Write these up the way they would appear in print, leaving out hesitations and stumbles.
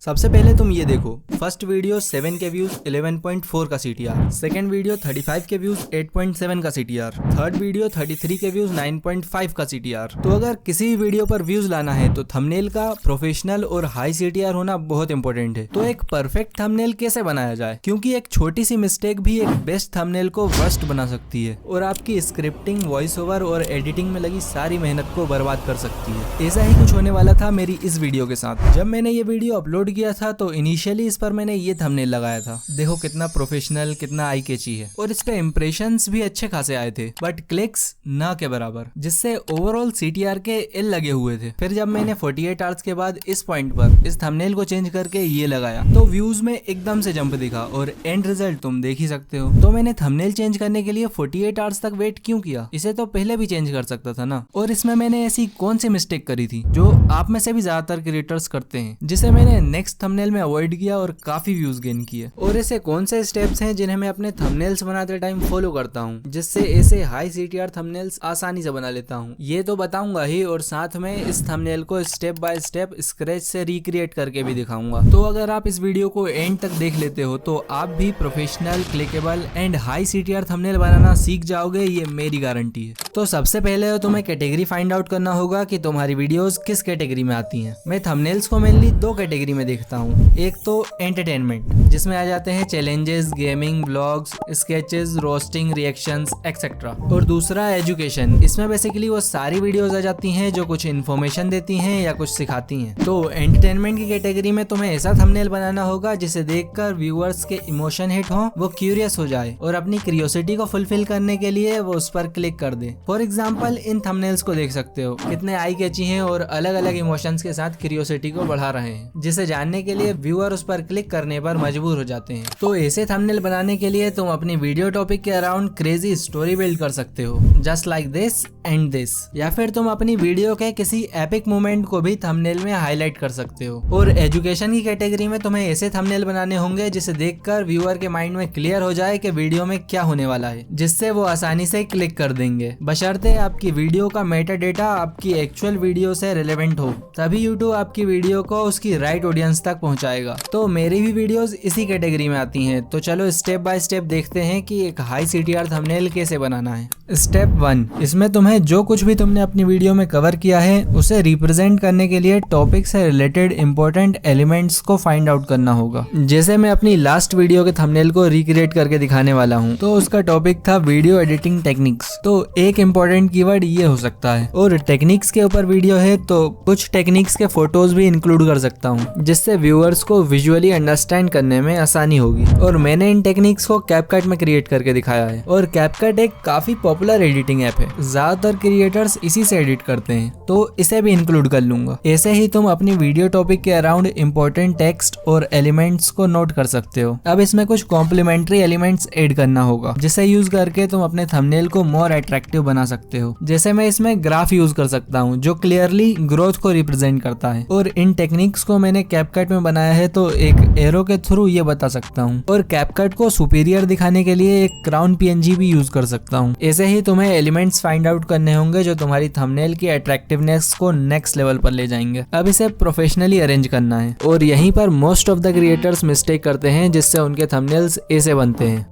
सबसे पहले तुम ये देखो, फर्स्ट वीडियो 7 के व्यूज 11.4 का CTR, सेकंड वीडियो 35 के व्यूज 8.7 का CTR, थर्ड वीडियो 33 के व्यूज 9.5 का CTR। तो अगर किसी भी वीडियो पर व्यूज लाना है तो थंबनेल का प्रोफेशनल और हाई CTR होना बहुत इंपॉर्टेंट है। तो एक परफेक्ट थंबनेल कैसे बनाया जाए, क्योंकि एक छोटी सी मिस्टेक भी एक बेस्ट थंबनेल को वर्स्ट बना सकती है और आपकी स्क्रिप्टिंग, वॉइस ओवर और एडिटिंग में लगी सारी मेहनत को बर्बाद कर सकती है। ऐसा ही कुछ होने वाला था मेरी इस वीडियो के साथ। जब मैंने ये वीडियो अपलोड किया था तो इनिशियली इस पर मैंने ये थंबनेल लगाया था। देखो कितना प्रोफेशनल, कितना आई कैची है और इस पे इम्प्रेशंस भी अच्छे खासे आए थे, बट क्लिक्स ना के बराबर, जिससे ओवरऑल CTR के एल लगे हुए थे। फिर जब मैंने 48 आवर्स के बाद इस पॉइंट पर इस थंबनेल को चेंज करके ये लगाया तो व्यूज में एकदम से जंप दिखा और एंड रिजल्ट तुम देख ही सकते हो। तो मैंने थंबनेल चेंज करने के लिए 48 आवर्स तक वेट क्यों किया? इसे तो पहले भी चेंज कर सकता था ना। और इसमें मैंने ऐसी कौन सी मिस्टेक करी थी जो आप में से भी ज्यादातर क्रिएटर्स करते हैं, जिसे मैंने नेक्स्ट थंबनेल में अवॉइड किया और काफी व्यूज गेन किए? और ऐसे कौन से स्टेप्स हैं जिन्हें मैं अपने थंबनेल्स बनाते टाइम फॉलो करता हूँ, जिससे ऐसे हाई CTR थंबनेल्स आसानी से बना लेता हूँ? ये तो बताऊंगा ही, और साथ में इस थंबनेल को स्टेप बाय स्टेप स्क्रैच से रिक्रिएट करके भी दिखाऊंगा। तो अगर आप इस वीडियो को एंड तक देख लेते हो तो आप भी professional, clickable and high CTR thumbnail बनाना सीख जाओगे, ये मेरी गारंटी है। तो सबसे पहले तुम्हें कैटेगरी फाइंड आउट करना होगा कि तुम्हारी वीडियोस किस कैटेगरी में आती हैं। मैं थंबनेल्स को मेनली दो कैटेगरी में देखता हूँ। एक तो एंटरटेनमेंट, जिसमें आ जाते हैं challenges, gaming, vlogs, sketches, roasting, reactions etcetera. और दूसरा एजुकेशन, इसमें बेसिकली वो सारी वीडियोस आ जाती हैं जो कुछ इन्फॉर्मेशन देती हैं या कुछ सिखाती हैं। तो एंटरटेनमेंट की कैटेगरी में तुम्हें ऐसा थंबनेल बनाना होगा जिसे देखकर व्यूअर्स के इमोशन हिट हो, वो क्यूरियस हो जाए और अपनी क्यूरियोसिटी को फुलफिल करने के लिए वो उस पर क्लिक कर दे। फॉर एग्जाम्पल इन थंबनेल्स को देख सकते हो, कितने आई कैची हैं और अलग अलग इमोशंस के साथ क्यूरियोसिटी को बढ़ा रहे हैं, जिसे जानने के लिए व्यूअर उस पर क्लिक करने पर मजबूर हो जाते हैं। तो ऐसे थंबनेल बनाने के लिए तुम अपनी वीडियो टॉपिक के अराउंड क्रेजी स्टोरी बिल्ड कर सकते हो, just like this and this. या फिर तुम अपनी वीडियो के किसी एपिक मोमेंट को भी थंबनेल में हाईलाइट कर सकते हो। और एजुकेशन की कैटेगरी में तुम्हें ऐसे थंबनेल बनाने होंगे जिसे देखकर व्यूअर के माइंड में क्लियर हो जाए कि वीडियो में क्या होने वाला है, जिससे वो आसानी से क्लिक कर देंगे, बशर्ते आपकी वीडियो का मेटा डेटा आपकी एक्चुअल वीडियो से रिलेवेंट हो। तभी यूट्यूब आपकी वीडियो को उसकी राइट ऑडियंस तक पहुंचाएगा। तो मेरी भी वीडियोस इसी कैटेगरी में आती हैं। तो चलो स्टेप बाय स्टेप देखते हैं कि एक हाई CTR थंबनेल कैसे बनाना है। स्टेप 1, इसमें तुम्हें जो कुछ भी तुमने अपनी वीडियो में कवर किया है उसे रिप्रेजेंट करने के लिए टॉपिक से रिलेटेड इंपॉर्टेंट एलिमेंट्स को फाइंड आउट करना होगा। जैसे मैं अपनी लास्ट वीडियो के थंबनेल को रिक्रिएट करके दिखाने वाला हूँ, तो उसका टॉपिक था वीडियो एडिटिंग टेक्निक्स। तो एक इम्पोर्टेंट कीवर्ड ये हो सकता है, और टेक्निक्स के ऊपर वीडियो है तो कुछ टेक्निक्स के फोटोज भी इंक्लूड कर सकता हूँ, जिससे व्यूअर्स को विजुअली अंडरस्टैंड करने में आसानी होगी। और मैंने इन टेक्निक्स को कैपकट में क्रिएट करके दिखाया है, और कैपकट एक काफी पॉपुलर एडिटिंग ऐप है, ज्यादातर क्रिएटर्स इसी से एडिट करते हैं, तो इसे भी इंक्लूड कर लूंगा। ऐसे ही तुम अपनी वीडियो टॉपिक के अराउंड इंपॉर्टेंट टेक्स्ट और एलिमेंट्स को नोट कर सकते हो। अब इसमें कुछ कॉम्प्लीमेंट्री एलिमेंट्स ऐड करना होगा, जिसे यूज करके तुम अपने थंबनेल को मोर अट्रैक्टिव बना सकते हो। जैसे मैं इसमें ग्राफ यूज कर सकता हूँ जो क्लियरली ग्रोथ को रिप्रेजेंट करता है, और इन टेक्निक्स को मैंने कैपकट में बनाया है तो एक एरो के थ्रू ये बता सकता हूँ। और कैपकट को सुपीरियर दिखाने के लिए एक क्राउन PNG भी यूज कर सकता हूँ। ऐसे ही तुम्हें एलिमेंट्स फाइंड आउट करने होंगे जो तुम्हारी थंबनेल की अट्रैक्टिवनेस को नेक्स्ट लेवल पर ले जाएंगे। अब इसे प्रोफेशनली अरेंज करना है, और यहीं पर most of the creators mistake करते हैं, जिससे उनके थंबनेल्स ऐसे बनते हैं।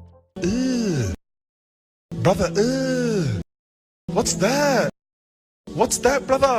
Brother, what's that? What's that, brother?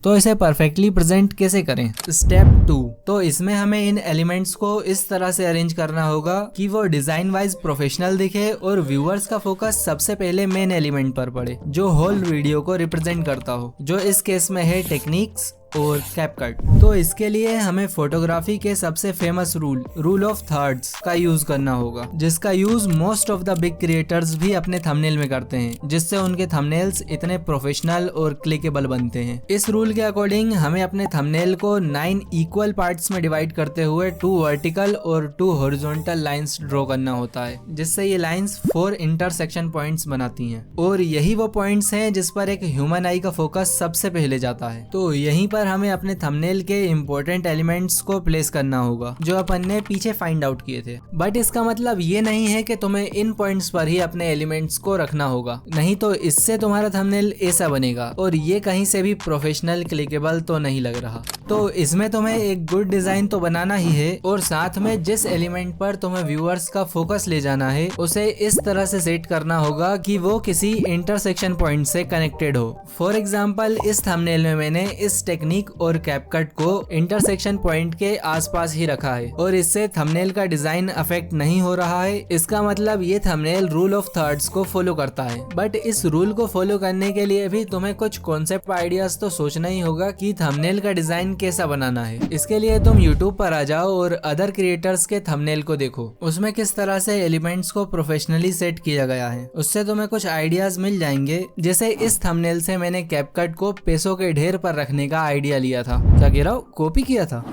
तो इसे परफेक्टली प्रेजेंट कैसे करें? स्टेप 2, तो इसमें हमें इन एलिमेंट्स को इस तरह से अरेंज करना होगा कि वो डिजाइन वाइज प्रोफेशनल दिखे और व्यूअर्स का फोकस सबसे पहले मेन एलिमेंट पर पड़े, जो होल वीडियो को रिप्रेजेंट करता हो, जो इस केस में है टेक्निक्स और कैपकट। तो इसके लिए हमें फोटोग्राफी के सबसे फेमस रूल ऑफ थर्ड्स का यूज करना होगा, जिसका use most of the big creators भी अपने थंबनेल में करते हैं, जिससे उनके थंबनेल्स इतने प्रोफेशनल और क्लिकेबल बनते हैं। इस रूल के अकॉर्डिंग हमें अपने थंबनेल को 9 इक्वल पार्ट्स में डिवाइड करते हुए 2 वर्टिकल और 2 हॉरिजॉन्टल लाइंस ड्रॉ करना होता है, जिससे ये लाइंस 4 इंटरसेक्शन पॉइंट्स बनाती हैं। और यही वो पॉइंट्स हैं जिस पर एक ह्यूमन आई का फोकस सबसे पहले जाता है। तो यहीं पर पर हमें अपने थंबनेल के इम्पोर्टेंट एलिमेंट्स को प्लेस करना होगा जो अपन ने पीछे फाइंड आउट किए थे। बट इसका मतलब ये नहीं है कि तुम्हें इन पॉइंट्स पर ही अपने एलिमेंट्स को रखना होगा, नहीं तो इससे तुम्हारा थंबनेल ऐसा बनेगा और ये कहीं से भी प्रोफेशनल क्लिकेबल तो नहीं लग रहा। तो इसमें तुम्हें एक गुड डिजाइन तो बनाना ही है और साथ में जिस एलिमेंट पर तुम्हें व्यूअर्स का फोकस ले जाना है उसे इस तरह से सेट करना होगा कि वो किसी इंटरसेक्शन पॉइंट से कनेक्टेड हो। फॉर एग्जाम्पल इस थंबनेल में मैंने इस टेक्निक और कैपकट को इंटरसेक्शन पॉइंट के आसपास ही रखा है और इससे थंबनेल का डिजाइन अफेक्ट नहीं हो रहा है। इसका मतलब ये थंबनेल रूल ऑफ थर्ड्स को फॉलो करता है। बट इस रूल को फॉलो करने के लिए भी तुम्हें कुछ कॉन्सेप्ट आइडियाज तो सोचना ही होगा कि थंबनेल का डिजाइन कैसा बनाना है। इसके लिए तुम यूट्यूब पर आ जाओ और अदर क्रिएटर्स के थंबनेल को देखो, उसमें किस तरह से एलिमेंट्स को प्रोफेशनली सेट किया गया है। उससे तुम्हें कुछ आइडियाज मिल जाएंगे। जैसे इस थंबनेल से मैंने कैपकट को पैसों के ढेर पर रखने का आइडिया लिया था। क्या कह रहा हूँ, कॉपी किया था?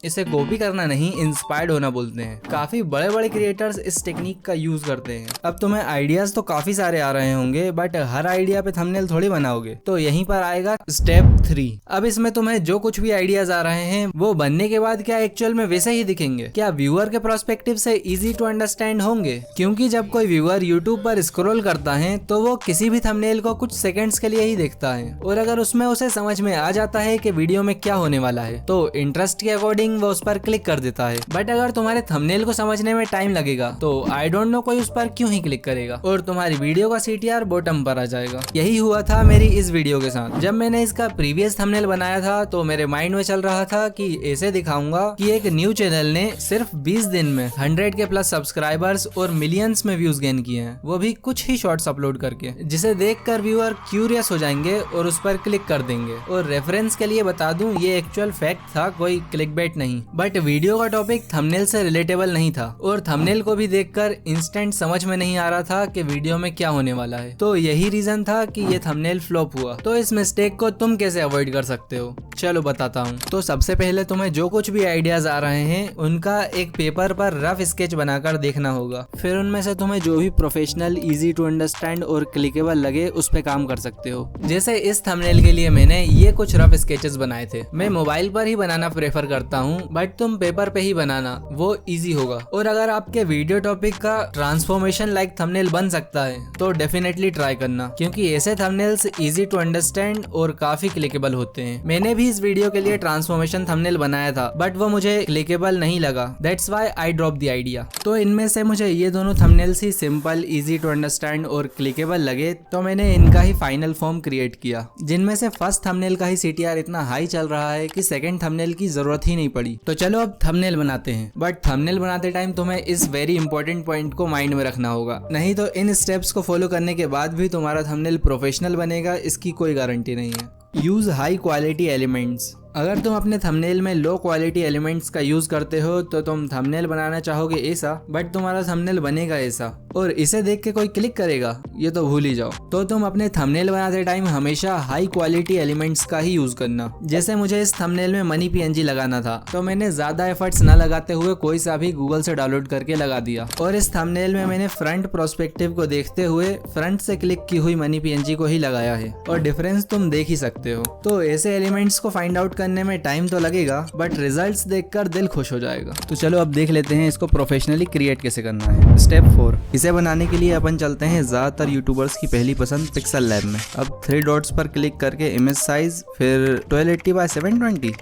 इसे कॉपी करना नहीं, इंस्पायर्ड होना बोलते हैं। काफी बड़े बड़े क्रिएटर्स इस टेक्निक का यूज करते हैं। अब तुम्हें आइडियाज तो काफी सारे आ रहे होंगे बट हर आइडिया पे थंबनेल थोड़ी बनाओगे, तो यहीं पर आएगा स्टेप 3। अब इसमें तुम्हें जो कुछ भी आइडियाज आ रहे हैं वो बनने के बाद क्या एक्चुअल में वैसे ही दिखेंगे? क्या व्यूअर के प्रोस्पेक्टिव से इजी टू अंडरस्टैंड होंगे? क्योंकि जब कोई व्यूअर यूट्यूब पर स्क्रॉल करता है तो वो किसी भी थंबनेल को कुछ सेकंड्स के लिए ही देखता है और अगर उसमें उसे समझ में आ जाता है कि वीडियो में क्या होने वाला है तो इंटरेस्ट के अकॉर्डिंग वो उस पर क्लिक कर देता है। बट अगर तुम्हारे थंबनेल को समझने में टाइम लगेगा तो आई डोंट नो कोई उस पर क्यों ही क्लिक करेगा और तुम्हारी वीडियो का CTR बॉटम पर आ जाएगा। यही हुआ था मेरी इस वीडियो के साथ। जब मैंने इसका प्रीवियस थंबनेल बनाया था तो मेरे माइंड में चल रहा था कि ऐसे दिखाऊंगा कि एक न्यू चैनल ने सिर्फ 20 दिन में 100 के प्लस सब्सक्राइबर्स और मिलियंस में व्यूज गेन किए हैं, वो भी कुछ ही शॉर्ट्स अपलोड करके, जिसे देखकर व्यूअर क्यूरियस हो जाएंगे और उस पर क्लिक कर देंगे। और रेफरेंस के लिए बता दूं, ये एक्चुअल फैक्ट था, कोई क्लिकबेट नहीं। बट वीडियो का टॉपिक थंबनेल से रिलेटेबल नहीं था और थंबनेल को भी देखकर इंस्टेंट समझ में नहीं आ रहा था कि वीडियो में क्या होने वाला है। तो यही रीजन था कि ये थंबनेल फ्लॉप हुआ। तो इस मिस्टेक को तुम कैसे अवॉइड कर सकते हो, चलो बताता हूँ। तो सबसे पहले तुम्हें जो कुछ भी आइडियाज आ रहे हैं उनका एक पेपर पर रफ स्केच बनाकर देखना होगा। फिर उनमें से तुम्हें जो भी प्रोफेशनल, इजी टू अंडरस्टैंड और क्लिकेबल लगे उस पे काम कर सकते हो। जैसे इस थंबनेल के लिए मैंने ये कुछ रफ स्केचेस बनाए थे। मैं मोबाइल पर ही बनाना प्रेफर करता हूँ बट तुम पेपर पे ही बनाना, वो इजी होगा। और अगर आपके वीडियो टॉपिक का ट्रांसफॉर्मेशन लाइक थंबनेल बन सकता है तो डेफिनेटली ट्राई करना, क्योंकि ऐसे थंबनेल्स इजी टू अंडरस्टैंड और काफी क्लिकेबल होते हैं। मैंने भी इस वीडियो के लिए ट्रांसफॉर्मेशन थंबनेल बनाया था बट वो मुझे क्लिकेबल नहीं लगा, that's why I drop the idea. तो इनमें से मुझे ये दोनों थंबनेल्स ही सिंपल, इजी टू अंडरस्टैंड और क्लिकेबल लगे तो मैंने इनका ही फाइनल फॉर्म क्रिएट किया, जिनमें से फर्स्ट थंबनेल का ही CTR इतना हाई चल रहा है कि सेकंड थंबनेल की जरूरत ही नहीं पड़ी। तो चलो अब थंबनेल बनाते हैं। बट थंबनेल बनाते टाइम तुम्हें इस वेरी इंपॉर्टेंट पॉइंट को माइंड में रखना होगा, नहीं तो इन स्टेप्स को फॉलो करने के बाद भी तुम्हारा थंबनेल प्रोफेशनल बनेगा, इसकी कोई गारंटी नहीं है। Use high quality elements. अगर तुम अपने थंबनेल में लो क्वालिटी एलिमेंट्स का यूज करते हो तो तुम थंबनेल बनाना चाहोगे ऐसा, बट तुम्हारा थंबनेल बनेगा ऐसा और इसे देख के कोई क्लिक करेगा, ये तो भूल ही जाओ। तो तुम अपने थंबनेल बनाते टाइम हमेशा हाई क्वालिटी एलिमेंट्स का ही यूज करना। जैसे मुझे इस थंबनेल में मनी PNG लगाना था तो मैंने ज्यादा एफर्ट्स न लगाते हुए कोई सा भी गूगल से डाउनलोड करके लगा दिया और इस थंबनेल में मैंने फ्रंट प्रोस्पेक्टिव को देखते हुए फ्रंट से क्लिक की हुई मनी PNG को ही लगाया है और डिफरेंस तुम देख ही सकते हो। तो ऐसे एलिमेंट्स को फाइंड आउट करने में टाइम तो लगेगा बट रिजल्ट्स देखकर दिल खुश हो जाएगा। तो चलो अब देख लेते हैं इसको प्रोफेशनली क्रिएट कैसे करना है। स्टेप 4, इसे बनाने के लिए अपन चलते हैं ज्यादातर यूट्यूबर्स की पहली पसंद पिक्सल लैब में। अब 3 डॉट्स पर क्लिक करके इमेज साइज, फिर 1280x720।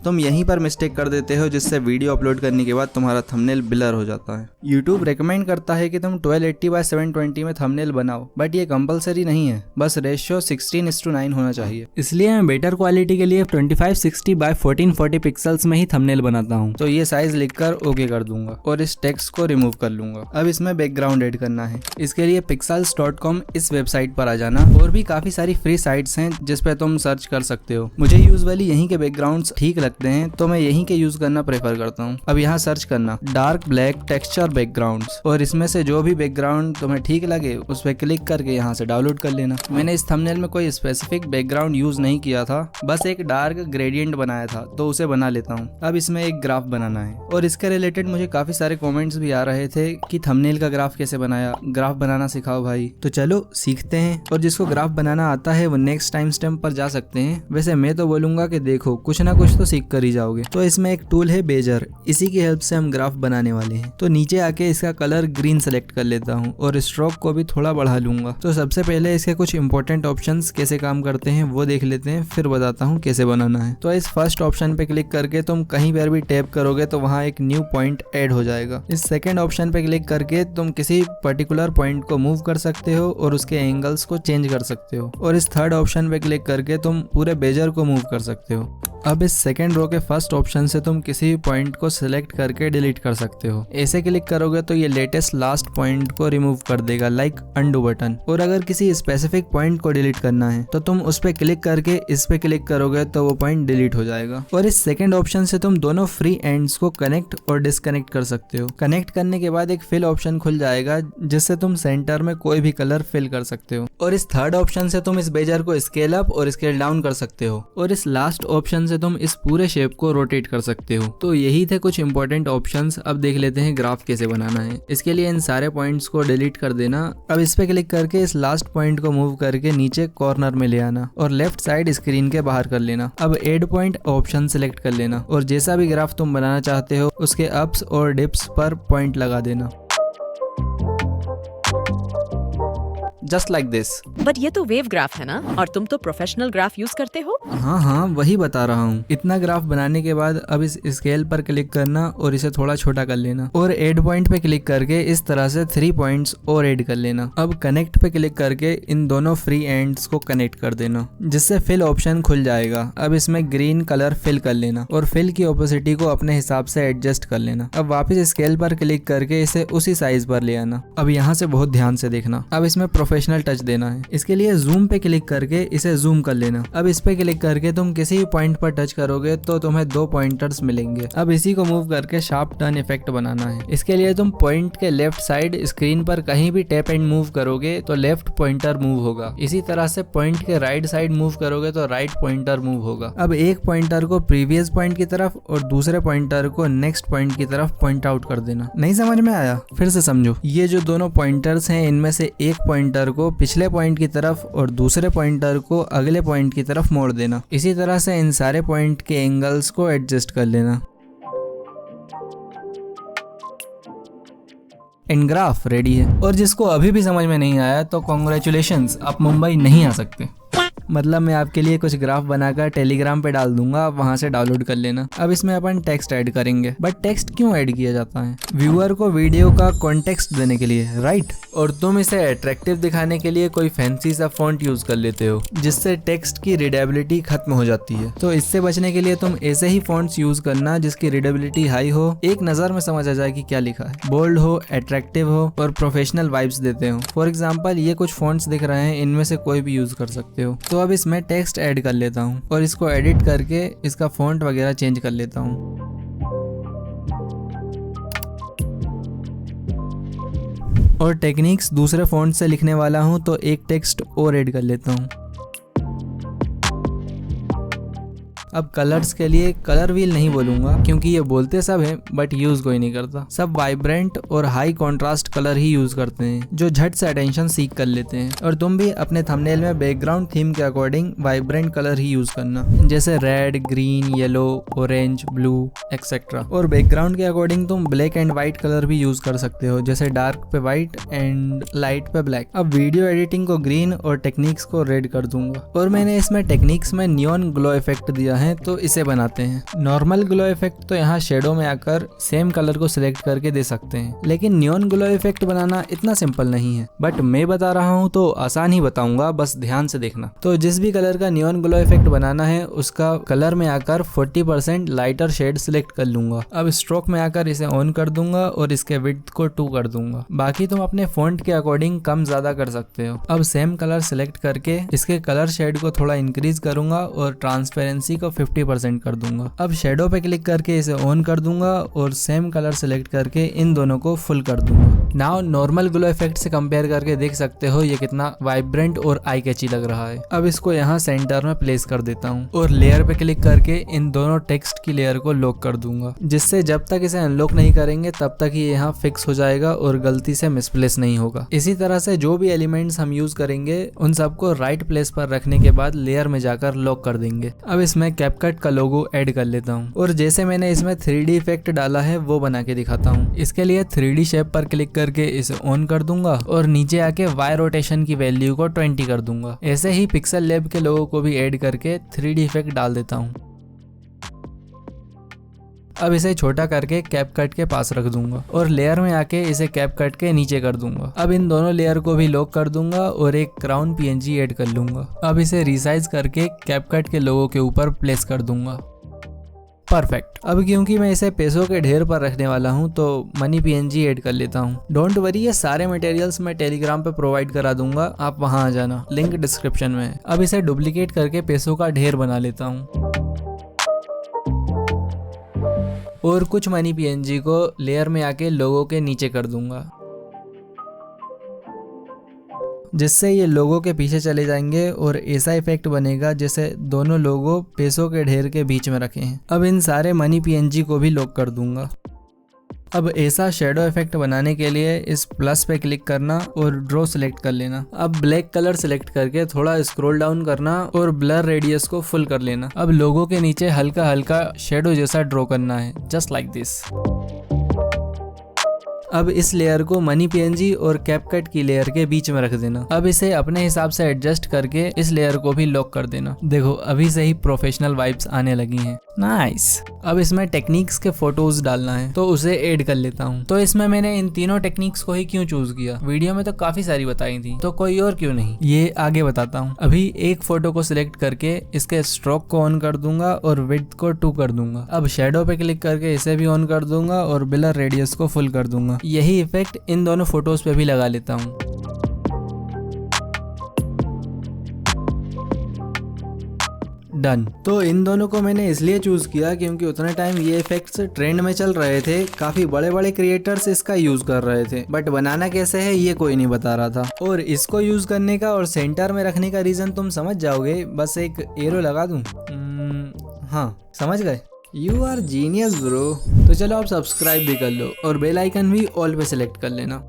तुम यहीं पर मिस्टेक कर देते हो जिससे वीडियो अपलोड करने के बाद तुम्हारा थंबनेल ब्लर हो जाता है। यूट्यूब रेकमेंड करता है कि तुम 1280x720 में थंबनेल बनाओ बट ये कंपलसरी नहीं है, बस रेशियो 16:9 होना चाहिए। इसलिए मैं बेटर क्वालिटी के लिए 2560x1440 पिक्सल्स में ही थंबनेल बनाता हूँ। तो ये साइज लिखकर ओके कर दूंगा और इस टेक्स्ट को रिमूव कर लूंगा। अब इसमें बैकग्राउंड ऐड करना है। इसके लिए pixels.com इस वेबसाइट पर आ जाना। और भी काफी सारी फ्री साइट्स हैं जिस पे तुम सर्च कर सकते हो। मुझे यूजुअली यहीं के बैकग्राउंड्स ठीक लगते हैं तो मैं यहीं के यूज करना प्रेफर करता हूँ। अब यहाँ सर्च करना डार्क ब्लैक टेक्सचर बैकग्राउंड्स और इसमें से जो भी बैकग्राउंड तुम्हें ठीक लगे उस पर क्लिक करके यहाँ से डाउनलोड कर लेना। मैंने इस थंबनेल में कोई स्पेसिफिक बैकग्राउंड यूज नहीं किया था, बस एक डार्क का ग्रेडियंट बनाया था तो उसे बना लेता हूँ। अब इसमें एक ग्राफ बनाना है और इसके रिलेटेड मुझे काफी सारे कमेंट्स भी आ रहे थे कि थंबनेल का ग्राफ कैसे बनाया, ग्राफ बनाना सिखाओ भाई। तो चलो सीखते हैं। और जिसको ग्राफ बनाना आता है वो नेक्स्ट टाइम स्टैम्प पर जा सकते हैं। वैसे मैं तो बोलूंगा कि देखो कुछ ना कुछ तो सीख कर ही जाओगे। तो इसमें एक टूल है बेजर, इसी की हेल्प से हम ग्राफ बनाने वाले हैं। तो नीचे आके इसका कलर ग्रीन सेलेक्ट कर लेता हूँ और स्ट्रोक को भी थोड़ा बढ़ा लूंगा। तो सबसे पहले इसके कुछ इंपॉर्टेंट ऑप्शंस कैसे काम करते हैं वो देख लेते हैं, फिर बताता हूँ कैसे बनाना है। तो इस फर्स्ट ऑप्शन पे क्लिक करके तुम कहीं पर भी टैप करोगे तो वहाँ एक न्यू पॉइंट ऐड हो जाएगा। इस सेकंड ऑप्शन पे क्लिक करके तुम किसी पर्टिकुलर पॉइंट को मूव कर सकते हो और उसके एंगल्स को चेंज कर सकते हो। और इस थर्ड ऑप्शन पे क्लिक करके तुम पूरे बेजर को मूव कर सकते हो। अब इस सेकंड रो के फर्स्ट ऑप्शन से तुम किसी भी पॉइंट को सिलेक्ट करके डिलीट कर सकते हो। ऐसे क्लिक करोगे तो ये लेटेस्ट लास्ट पॉइंट को रिमूव कर देगा, लाइक अंडू बटन। और अगर किसी स्पेसिफिक पॉइंट को डिलीट करना है तो तुम उस पे क्लिक करके इस पे क्लिक करोगे तो वो पॉइंट डिलीट हो जाएगा। और इस सेकंड ऑप्शन से तुम दोनों फ्री एंड्स को कनेक्ट और डिस्कनेक्ट कर सकते हो। कनेक्ट करने के बाद एक फिल ऑप्शन खुल जाएगा जिससे तुम सेंटर में कोई भी कलर फिल कर सकते हो। और इस थर्ड ऑप्शन से तुम इस बेजर को स्केल अप और स्केल डाउन कर सकते हो। और इस लास्ट ऑप्शन से तुम इस पूरे शेप को रोटेट कर सकते हो। तो यही थे कुछ इंपॉर्टेंट ऑप्शंस। अब देख लेते हैं ग्राफ कैसे बनाना है। इसके लिए इन सारे पॉइंट्स को डिलीट कर देना। अब इस पे क्लिक करके इस लास्ट पॉइंट को मूव करके नीचे कॉर्नर में ले आना और लेफ्ट साइड स्क्रीन के बाहर कर लेना। अब एड पॉइंट ऑप्शन सिलेक्ट कर लेना और जैसा भी ग्राफ तुम बनाना चाहते हो उसके अप्स और डिप्स पर पॉइंट लगा देना, जस्ट लाइक दिस। बट ये तो वेव ग्राफ है ना, और तुम तो प्रोफेशनल ग्राफ यूज करते हो। हाँ वही बता रहा हूँ। इतना ग्राफ बनाने के बाद अब इस स्केल पर क्लिक करना और इसे थोड़ा छोटा कर लेना और एड पॉइंट पे क्लिक करके इस तरह से 3 पॉइंट्स और ऐड कर लेना। अब कनेक्ट पे क्लिक करके इन दोनों फ्री एंड्स को कनेक्ट कर देना जिससे फिल ऑप्शन खुल जाएगा। अब इसमें ग्रीन कलर फिल कर लेना और फिल की ओपेसिटी को अपने हिसाब से एडजस्ट कर लेना। अब वापस स्केल पर क्लिक करके इसे उसी साइज पर ले आना। अब यहाँ से बहुत ध्यान से देखना। अब इसमें प्रोफेशनल टच देना है। इसके लिए जूम पे क्लिक करके इसे जूम कर लेना। अब इस पे क्लिक करके तुम किसी भी पॉइंट पर टच करोगे तो तुम्हें 2 पॉइंटर्स मिलेंगे। अब इसी को मूव करके शार्प टर्न इफेक्ट बनाना है। इसके लिए तुम पॉइंट के लेफ्ट साइड स्क्रीन पर कहीं भी टैप एंड मूव करोगे तो लेफ्ट पॉइंटर मूव होगा। इसी तरह से पॉइंट के राइट साइड मूव करोगे तो राइट पॉइंटर मूव होगा। अब एक पॉइंटर को प्रीवियस पॉइंट की तरफ और दूसरे पॉइंटर को नेक्स्ट पॉइंट की तरफ पॉइंट आउट कर देना। नहीं समझ में आया? फिर से समझो। ये जो दोनों पॉइंटर्स हैं इनमें से एक पॉइंटर को पिछले पॉइंट की तरफ और दूसरे पॉइंटर को अगले पॉइंट की तरफ मोड़ देना। इसी तरह से इन सारे पॉइंट के एंगल्स को एडजस्ट कर लेना। एंड ग्राफ रेडी है। और जिसको अभी भी समझ में नहीं आया तो कॉन्ग्रेचुलेशंस, आप मुंबई नहीं आ सकते। मतलब मैं आपके लिए कुछ ग्राफ बनाकर टेलीग्राम पे डाल दूंगा, आप वहां से डाउनलोड कर लेना। अब इसमें अपन टेक्स्ट ऐड करेंगे। बट टेक्स्ट क्यों ऐड किया जाता है? व्यूअर को वीडियो का कॉन्टेक्स्ट देने के लिए, राइट? और तुम इसे अट्रैक्टिव दिखाने के लिए कोई फैंसी सा फॉन्ट यूज कर लेते हो जिससे टेक्स्ट की रीडेबिलिटी खत्म हो जाती है। तो इससे बचने के लिए तुम ऐसे ही फॉन्ट्स यूज करना जिसकी रीडेबिलिटी हाई हो, एक नजर में समझ आ जाए कि क्या लिखा है, बोल्ड हो, अट्रैक्टिव हो और प्रोफेशनल वाइब्स देते हो। फॉर एग्जाम्पल ये कुछ फॉन्ट्स दिख रहे हैं, इनमें से कोई भी यूज कर सकते हो। तो अब इसमें टेक्स्ट ऐड कर लेता हूँ और इसको एडिट करके इसका फॉन्ट वगैरह चेंज कर लेता हूँ। और टेक्निक्स दूसरे फॉन्ट से लिखने वाला हूँ तो एक टेक्स्ट और ऐड कर लेता हूँ। अब कलर्स के लिए कलर व्हील नहीं बोलूंगा क्योंकि ये बोलते सब हैं बट यूज कोई नहीं करता। सब वाइब्रेंट और हाई कंट्रास्ट कलर ही यूज करते हैं जो झट से अटेंशन सीक कर लेते हैं। और तुम भी अपने थंबनेल में बैकग्राउंड थीम के अकॉर्डिंग वाइब्रेंट कलर ही यूज करना, जैसे red, green, yellow, orange, blue etcetera. और बैकग्राउंड के अकॉर्डिंग तुम ब्लैक एंड व्हाइट कलर भी यूज कर सकते हो, जैसे डार्क पे व्हाइट एंड लाइट पे ब्लैक। अब वीडियो एडिटिंग को ग्रीन और टेक्निक्स को रेड कर दूंगा। और मैंने इसमें टेक्निक्स में नियॉन ग्लो इफेक्ट दिया है तो इसे बनाते हैं। नॉर्मल ग्लो इफेक्ट तो यहाँ शेडो में आकर सेम कलर को सिलेक्ट करके दे सकते हैं, लेकिन नियॉन ग्लो इफेक्ट बनाना इतना सिंपल नहीं है। बट मैं बता रहा हूँ तो आसान ही बताऊंगा, बस ध्यान से देखना। तो जिस भी कलर का नियॉन ग्लो इफेक्ट बनाना है उसका कलर में आकर 40% लाइटर शेड सिलेक्ट कर लूंगा। अब स्ट्रोक में आकर इसे ऑन कर दूंगा और इसके विड्थ को 2 कर दूंगा। बाकी तुम अपने फॉन्ट के अकॉर्डिंग कम ज्यादा कर सकते हो। अब सेम कलर सिलेक्ट करके इसके कलर शेड को थोड़ा इंक्रीज करूंगा और ट्रांसपेरेंसी को 50% कर दूंगा। अब शेडो पे क्लिक करके इसे ऑन कर दूंगा और सेम कलर सिलेक्ट करके इन दोनों को फुल कर दूंगा। नाउ नॉर्मल ग्लो इफेक्ट से कंपेयर करके देख सकते हो ये कितना वाइब्रेंट और आई कैची लग रहा है। अब इसको यहाँ सेंटर में प्लेस कर देता हूँ और लेयर पे क्लिक करके इन दोनों टेक्स्ट की लेयर को लॉक कर दूंगा, जिससे जब तक इसे अनलॉक नहीं करेंगे तब तक ये यहाँ फिक्स हो जाएगा और गलती से मिसप्लेस नहीं होगा। इसी तरह से जो भी एलिमेंट्स हम यूज करेंगे उन सबको राइट प्लेस पर रखने के बाद लेयर में जाकर लॉक कर देंगे। अब इसमें कैपकट का लोगो ऐड कर लेता हूँ और जैसे मैंने इसमें 3D इफेक्ट डाला है वो बना के दिखाता हूँ। इसके लिए 3D शेप पर क्लिक करके इसे ऑन कर दूंगा और नीचे आके वाई रोटेशन की वैल्यू को 20 कर दूंगा। ऐसे ही पिक्सल लैब के लोगो को भी ऐड करके 3D इफेक्ट डाल देता हूँ। अब इसे छोटा करके कैपकट के पास रख दूंगा और लेयर में आके इसे कैपकट के नीचे कर दूंगा। अब इन दोनों लेयर को भी लॉक कर दूंगा और एक क्राउन PNG ऐड कर लूंगा। अब इसे रिसाइज करके कैपकट के लोगो के ऊपर प्लेस कर दूंगा। परफेक्ट। अब क्योंकि मैं इसे पैसों के ढेर पर रखने वाला हूँ तो मनी PNG ऐड कर लेता हूँ। डोंट वरी, ये सारे मटेरियल्स मैं टेलीग्राम पे प्रोवाइड करा दूंगा, आप वहां आ जाना, लिंक डिस्क्रिप्शन में है। अब इसे डुप्लीकेट करके पैसों का ढेर बना लेता हूँ और कुछ मनी PNG को लेयर में आके लोगो के नीचे कर दूंगा, जिससे ये लोगो के पीछे चले जाएंगे और ऐसा इफेक्ट बनेगा जैसे दोनों लोगो पैसों के ढेर के बीच में रखे हैं। अब इन सारे मनी PNG को भी लॉक कर दूंगा। अब ऐसा शेडो इफेक्ट बनाने के लिए इस प्लस पे क्लिक करना और ड्रॉ सिलेक्ट कर लेना। अब ब्लैक कलर सिलेक्ट करके थोड़ा स्क्रॉल डाउन करना और ब्लर रेडियस को फुल कर लेना। अब लोगो के नीचे हल्का हल्का शेडो जैसा ड्रॉ करना है, जस्ट लाइक दिस। अब इस लेयर को मनी PNG और कैपकट की लेयर के बीच में रख देना। अब इसे अपने हिसाब से एडजस्ट करके इस लेयर को भी लॉक कर देना। देखो अभी से ही प्रोफेशनल वाइब्स आने लगी हैं। नाइस। अब इसमें टेक्निक्स के फोटोज डालना है तो उसे ऐड कर लेता हूँ। तो इसमें मैंने इन तीनों टेक्निक्स को ही क्यों चूज किया, वीडियो में तो काफी सारी बताई थी, तो कोई और क्यों नहीं, ये आगे बताता हूँ। अभी एक फोटो को सिलेक्ट करके इसके स्ट्रोक को ऑन कर दूंगा और विड्थ को 2 कर दूंगा। अब शेडो पे क्लिक करके इसे भी ऑन कर दूंगा और ब्लर रेडियस को फुल कर दूंगा। यही इफेक्ट इन दोनों फोटोज पे भी लगा लेता हूँ। डन। तो इन दोनों को मैंने इसलिए चूज किया क्योंकि उतने टाइम ये इफेक्ट्स ट्रेंड में चल रहे थे, काफी बड़े बड़े क्रिएटर्स इसका यूज कर रहे थे, बट बनाना कैसे है ये कोई नहीं बता रहा था। और इसको यूज करने का और सेंटर में रखने का रीजन तुम समझ जाओगे, बस एक एरो लगा दूं। हाँ समझ गए, यू आर जीनियस ब्रो। तो चलो आप सब्सक्राइब भी कर लो और बेल आइकन भी ऑल पे सिलेक्ट कर लेना।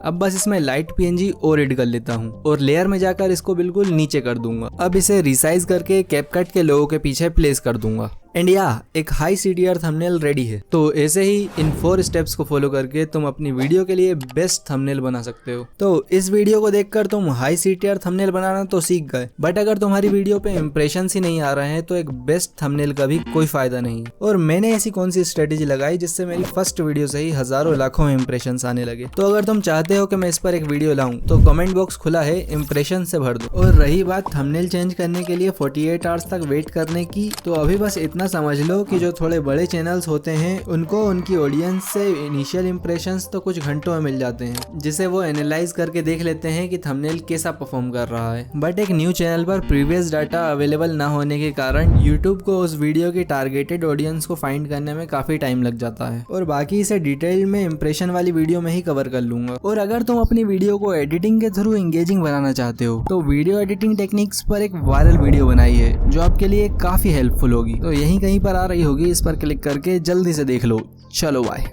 अब बस इसमें लाइट PNG और ऐड कर लेता हूँ और लेयर में जाकर इसको बिल्कुल नीचे कर दूंगा। अब इसे रिसाइज करके कैपकट के लोगो के पीछे प्लेस कर दूंगा। एंड एक हाई CTR थंबनेल रेडी है। तो ऐसे ही इन 4 स्टेप्स को फॉलो करके तुम अपनी वीडियो के लिए बेस्ट थंबनेल बना सकते हो। तो इस वीडियो को देखकर तुम हाई CTR थंबनेल बनाना तो सीख गए, बट अगर तुम्हारी वीडियो पे इंप्रेशंस ही नहीं आ रहे हैं तो एक बेस्ट थंबनेल का भी कोई फायदा नहीं। और मैंने ऐसी कौन सी स्ट्रेटेजी लगाई जिससे मेरी फर्स्ट वीडियो से ही हजारों लाखों में इंप्रेशंस आने लगे। तो अगर तुम चाहते हो कि मैं इस पर एक वीडियो लाऊं तो कमेंट बॉक्स खुला है, इंप्रेशन से भर दो। और रही बात थंबनेल चेंज करने के लिए 48 आवर्स तक वेट करने की, तो अभी बस इतना समझ लो कि जो थोड़े बड़े चैनल्स होते हैं उनको उनकी ऑडियंस से इनिशियल इंप्रेशंस तो कुछ घंटों में मिल जाते हैं, जिसे वो एनालाइज करके देख लेते हैं कि थंबनेल कैसा परफॉर्म कर रहा है। बट एक न्यू चैनल पर प्रीवियस डाटा अवेलेबल ना होने के कारण यूट्यूब को उस वीडियो की टारगेटेड ऑडियंस को फाइंड करने में काफी टाइम लग जाता है। और बाकी इसे डिटेल में इंप्रेशन वाली वीडियो में ही कवर कर लूंगा। और अगर तुम अपनी वीडियो को एडिटिंग के थ्रू एंगेजिंग बनाना चाहते हो तो वीडियो एडिटिंग टेक्निक्स पर एक वायरल वीडियो बनाई है जो आपके लिए काफी हेल्पफुल होगी। तो यहीं कहीं पर आ रही होगी, इस पर क्लिक करके जल्दी से देख लो। चलो बाय।